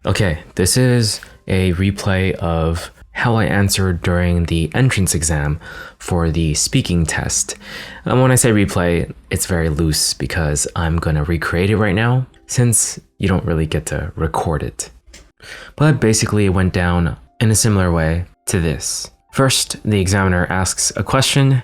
Okay, this is a replay of how I answered during the entrance exam for the speaking test. When I say replay, it's very loose because I'm gonna recreate it right now since you don't really get to record it. But basically it went down in a similar way to this. First, the examiner asks a question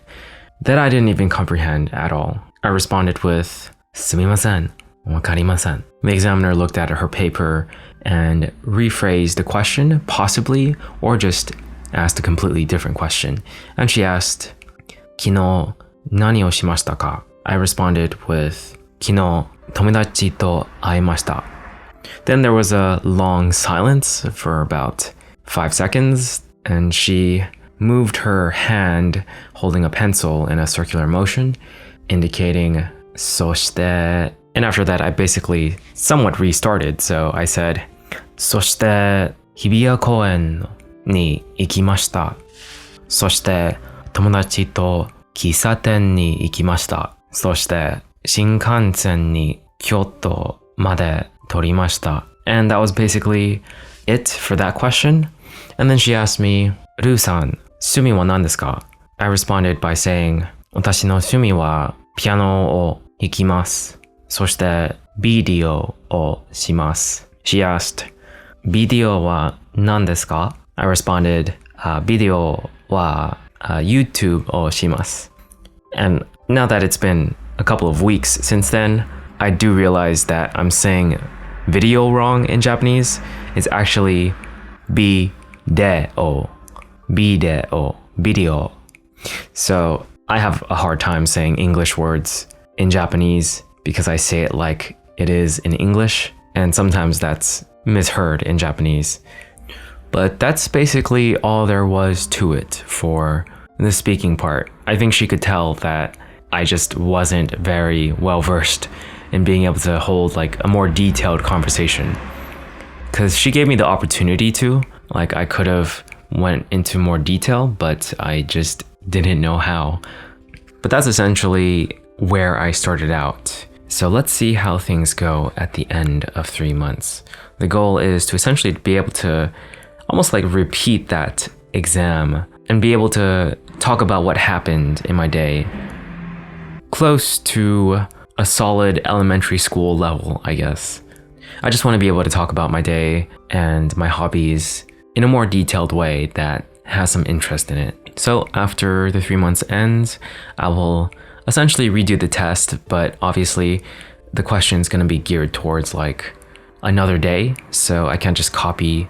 that I didn't even comprehend at all. I responded with, すみません、わかりません. The examiner looked at her paper and rephrased the question, possibly, or just asked a completely different question. And she asked, 昨日何をしましたか? I responded with, 昨日友達と会いました. Then there was a long silence for about 5 seconds, and she moved her hand holding a pencil in a circular motion, indicating そして. And after that, I basically somewhat restarted. So I said, そして日比谷公園に行きました。そして友達と喫茶店に行きました。そして新幹線に京都まで取りました。And that was basically it for that question. And then she asked me, ルーさん、趣味は何ですか? I responded by saying, 私の趣味はピアノを弾きます。そしてビデオをします。She asked, ビデオは何ですか? I responded, ビデオはYouTube をします。And now that it's been a couple of weeks since then, I do realize that I'm saying video wrong in Japanese. It's actually video, video. So I have a hard time saying English words in Japanese because I say it like it is in English, and sometimes that's misheard in Japanese. But that's basically all there was to it for the speaking part. I think she could tell that I just wasn't very well versed in being able to hold like a more detailed conversation. Because she gave me the opportunity to, like I could have went into more detail, but I just didn't know how. But that's essentially where I started out. So let's see how things go at the end of 3 months. The goal is to essentially be able to almost like repeat that exam and be able to talk about what happened in my day close to a solid elementary school level, I guess. I just want to be able to talk about my day and my hobbies in a more detailed way that has some interest in it. So after the 3 months ends, I will essentially redo the test, but obviously the question is going to be geared towards like another day. So I can't just copy,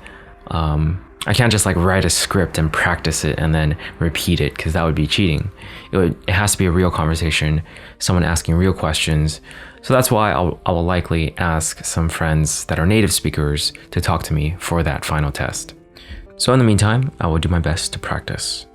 I can't just like write a script and practice it and then repeat it because that would be cheating. It has to be a real conversation, someone asking real questions. So that's why I will likely ask some friends that are native speakers to talk to me for that final test. So in the meantime, I will do my best to practice.